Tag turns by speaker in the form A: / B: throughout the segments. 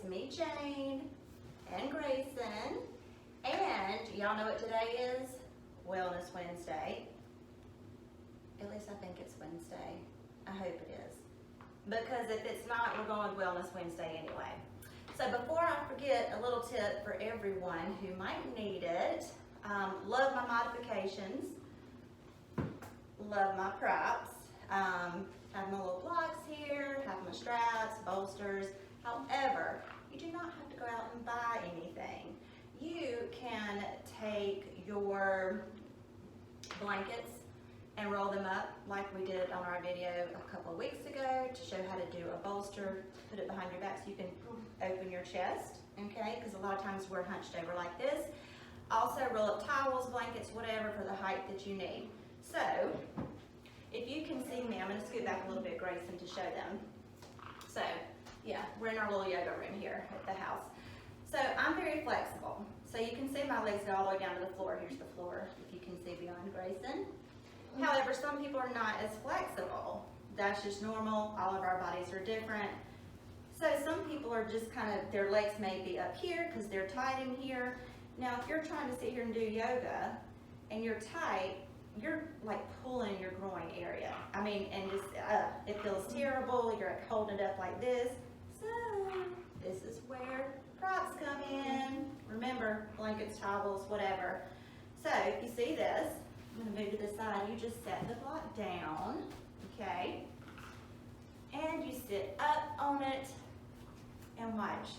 A: me, Jane, and Grayson, and y'all know what today is? Wellness Wednesday. At least I think it's Wednesday. I hope it is. Because if it's not, we're going Wellness Wednesday anyway. So before I forget, a little tip for everyone who might need it. Love my modifications. Love my props. Have my little blocks here, have my straps, bolsters. However, you do not have to go out and buy anything. You can take your blankets and roll them up like we did on our video a couple of weeks ago to show how to do a bolster. Put it behind your back so you can open your chest, okay? Because a lot of times we're hunched over like this. Also roll up towels, blankets, whatever for the height that you need. So, if you can see me, I'm going to scoot back a little bit, Grayson, to show them. So, yeah, we're in our little yoga room here at the house. So, I'm very flexible. So, you can see my legs go all the way down to the floor. Here's the floor, if you can see beyond Grayson. However, some people are not as flexible. That's just normal. All of our bodies are different. So, some people are just kind of, their legs may be up here because they're tight in here. Now, if you're trying to sit here and do yoga and you're tight, you're like pulling your groin area. I mean, and just, it feels terrible. You're like holding it up like this. So, this is where props come in. Remember, blankets, towels, whatever. So, if you see this, I'm gonna move to the side. You just set the block down, okay? And you sit up on it and watch.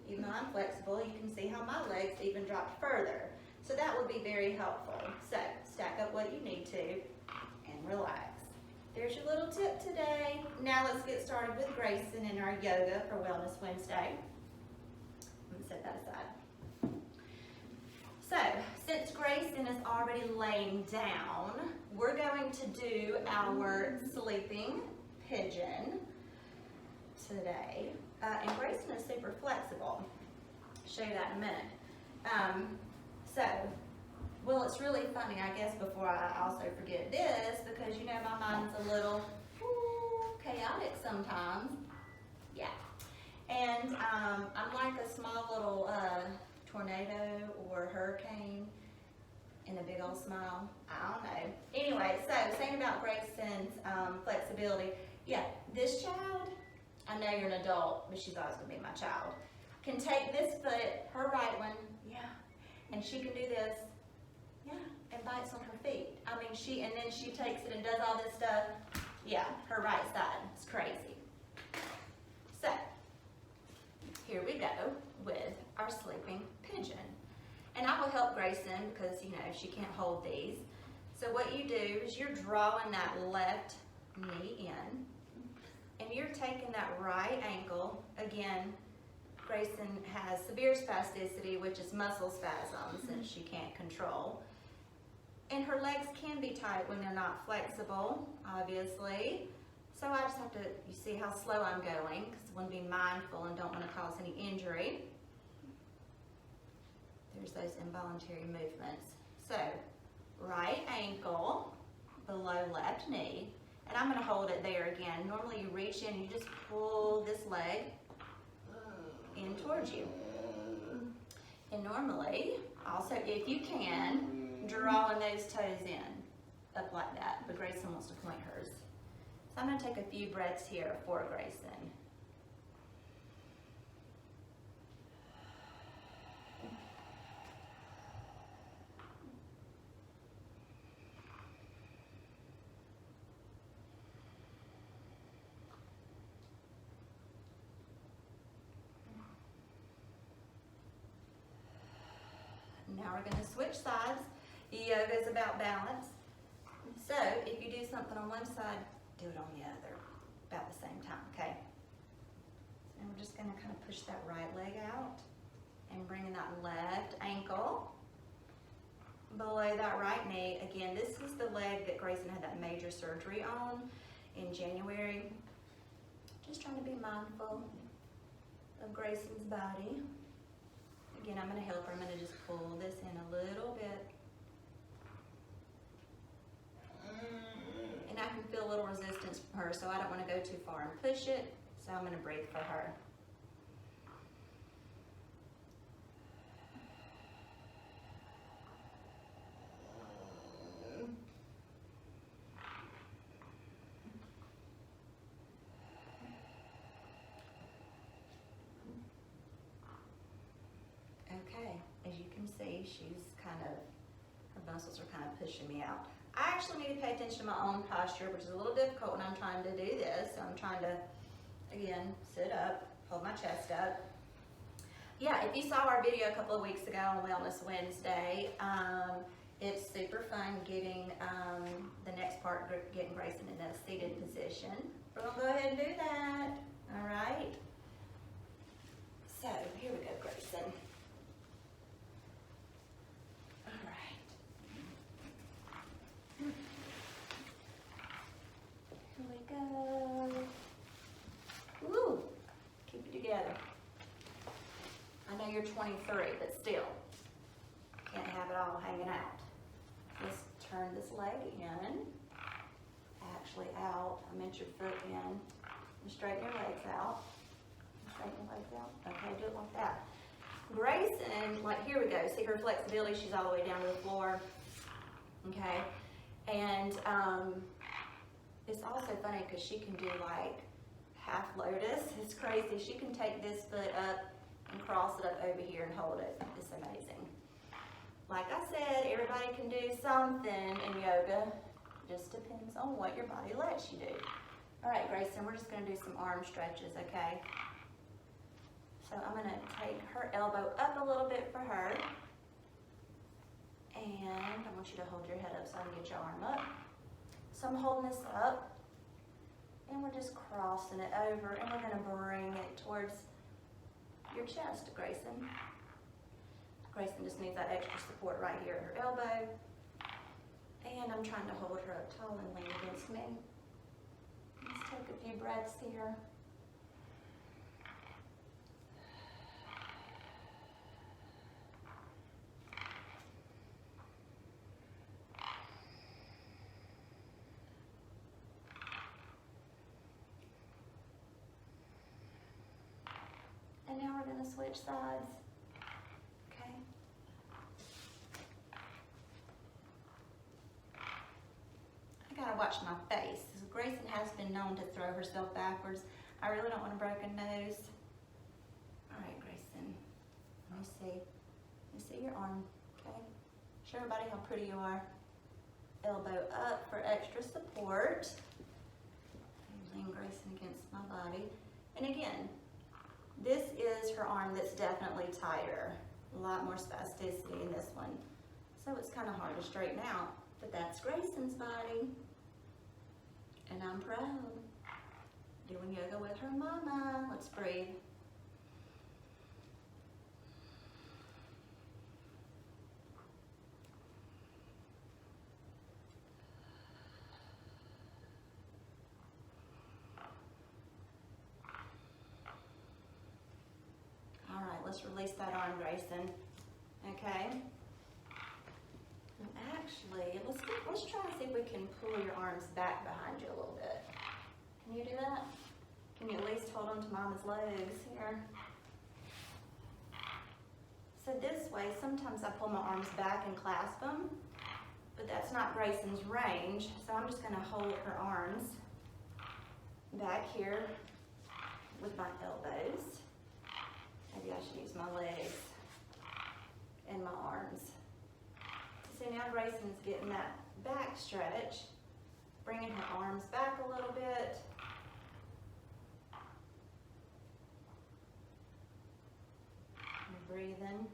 A: Even though I'm flexible, you can see how my legs even dropped further. So that would be very helpful. So stack up what you need to and relax. There's your little tip today. Now let's get started with Grayson and our yoga for Wellness Wednesday. I'm gonna set that aside. So since Grayson is already laying down, we're going to do our sleeping pigeon today. And Grayson is super flexible. I'll show you that in a minute. Well, it's really funny, I guess, before I also forget this, because you know my mind's a little chaotic sometimes. Yeah. And I'm like a small little tornado or hurricane in a big old smile. I don't know. Anyway, so saying about Grayson's flexibility, yeah, this child, I know you're an adult, but she's always gonna be my child, can take this foot, her right one, yeah, and she can do this, yeah, and bites on her feet. I mean, and then she takes it and does all this stuff, yeah, her right side, it's crazy. So, here we go with our sleeping pigeon. And I will help Grayson because, you know, she can't hold these. So what you do is you're drawing that left knee in, and you're taking that right ankle. Again, Grayson has severe spasticity, which is muscle spasms that she can't control. And her legs can be tight when they're not flexible, obviously. So I just have to, you see how slow I'm going, because I want to be mindful and don't want to cause any injury. There's those involuntary movements. So, right ankle below left knee. And I'm going to hold it there again. Normally you reach in and you just pull this leg in towards you. And normally, also if you can, drawing those toes in, up like that. But Grayson wants to point hers. So I'm going to take a few breaths here for Grayson. Now we're going to switch sides. Yoga is about balance. So if you do something on one side, do it on the other about the same time, okay? And we're just going to kind of push that right leg out and bring that left ankle below that right knee. Again, this is the leg that Grayson had that major surgery on in January. Just trying to be mindful of Grayson's body. Again, I'm going to help her. I'm going to just pull this in a little bit. And I can feel a little resistance from her, so I don't want to go too far and push it. So I'm gonna breathe for her. Okay, as you can see, her muscles are kind of pushing me out. I actually need to pay attention to my own posture, which is a little difficult when I'm trying to do this. So I'm trying to, again, sit up, hold my chest up. Yeah, if you saw our video a couple of weeks ago on Wellness Wednesday, it's super fun getting the next part, getting Grayson in a seated position. We're gonna go ahead and do that, all right? So here we go, Grayson. All right. Here we go. Woo, keep it together. I know you're 23, but still, can't have it all hanging out. Just turn this leg in, actually out. I meant your foot in, and straighten your legs out. Straighten your legs out. Okay, do it like that. Grayson, like here we go. See her flexibility? She's all the way down to the floor. Okay, and it's also funny because she can do like half lotus. It's crazy. She can take this foot up and cross it up over here and hold it. It's amazing. Like I said, everybody can do something in yoga. Just depends on what your body lets you do. All right, Grayson, we're just gonna do some arm stretches, okay? So I'm gonna take her elbow up a little bit for her. And I want you to hold your head up so I can get your arm up. So I'm holding this up. And we're just crossing it over, and we're gonna bring it towards your chest, Grayson. Grayson just needs that extra support right here at her elbow. And I'm trying to hold her up tall and lean against me. Let's take a few breaths here. And now we're going to switch sides. Okay. I gotta watch my face. Grayson has been known to throw herself backwards. I really don't want a broken nose. All right, Grayson. Let me see. Let me see your arm. Okay. Show everybody how pretty you are. Elbow up for extra support. Lean Grayson against my body. And again, this is her arm that's definitely tighter. A lot more spasticity in this one. So it's kind of hard to straighten out, but that's Grayson's body. And I'm proud. Doing yoga with her mama. Let's breathe. All right, let's release that arm, Grayson. Okay. And actually, let's try and see if we can pull your arms back behind you a little bit. Can you do that? Can you at least hold on to Mama's legs here? So this way, sometimes I pull my arms back and clasp them, but that's not Grayson's range. So I'm just gonna hold her arms back here with my elbows. Maybe I should use my legs and my arms. So now Grayson's getting that back stretch, bringing her arms back a little bit. And breathing.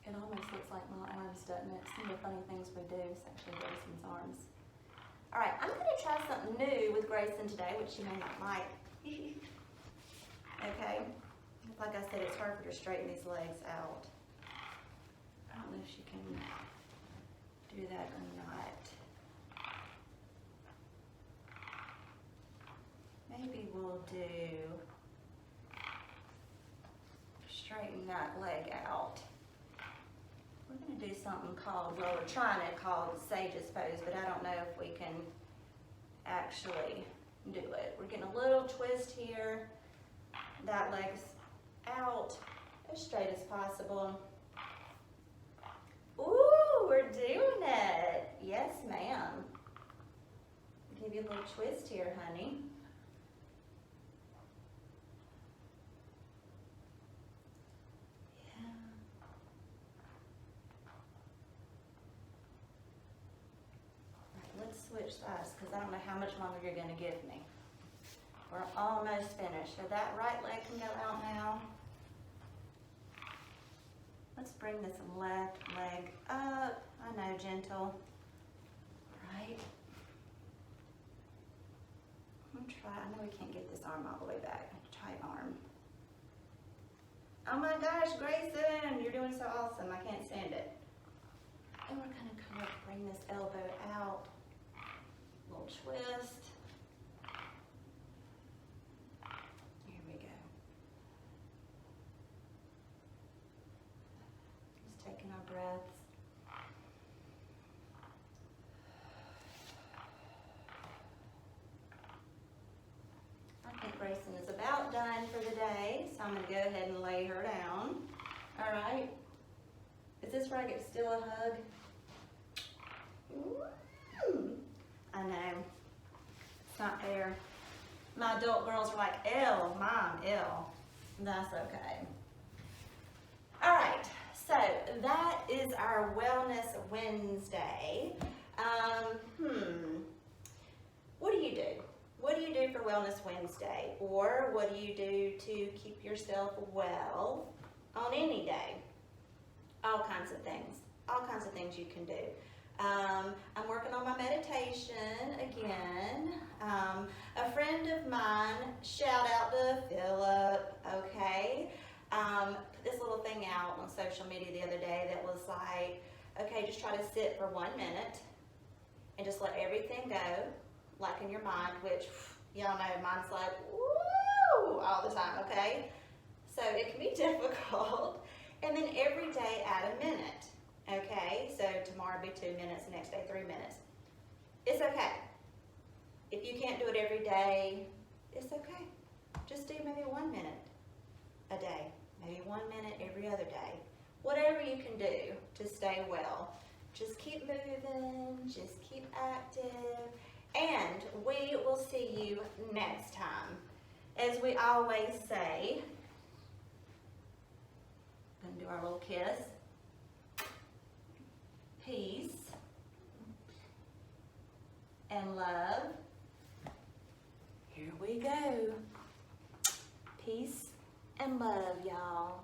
A: It almost looks like my arms, doesn't it? Some of the funny things we do is actually Grayson's arms. All right, I'm gonna try something new with Grayson today, which you may not like. Okay, like I said, it's hard for her to straighten these legs out. I don't know if she can do that or not. Maybe we'll do, straighten that leg out. We're gonna do something something called, well, we're trying it called Sage's pose, but I don't know if we can actually do it. We're getting a little twist here. That leg's out as straight as possible. Ooh, we're doing it. Yes, ma'am. Give you a little twist here, honey. Yeah. Right, let's switch sides because I don't know how much longer you're going to give me. We're almost finished. So that right leg can go out now. Let's bring this left leg up. I know, gentle. Right. I'm gonna try. I know we can't get this arm all the way back. Try arm. Oh my gosh, Grayson, you're doing so awesome. I can't stand it. And we're gonna kind of bring this elbow out. Little twist. Here we go. Just taking our breaths. I think Grayson is about done for the day, so I'm going to go ahead and lay her down. All right. Is this where I get still a hug? Ooh. I know. It's not fair. My adult girls are like, ew, Mom, ew. That's okay. All right. So that is our Wellness Wednesday. What do you do? What do you do for Wellness Wednesday? Or what do you do to keep yourself well on any day? All kinds of things. All kinds of things you can do. I'm working on my meditation again. A friend of mine, shout out to Philip, okay, put this little thing out on social media the other day that was like, okay, just try to sit for 1 minute and just let everything go, like in your mind, which y'all know mine's like, woo, all the time, okay? So it can be difficult. And then every day add a minute, okay? So tomorrow will be 2 minutes, the next day 3 minutes. It's okay. If you can't do it every day, it's okay. Just do maybe 1 minute a day, maybe 1 minute every other day. Whatever you can do to stay well. Just keep moving, just keep active, and we will see you next time. As we always say, gonna do our little kiss. Peace and love. Here we go. Peace and love, y'all.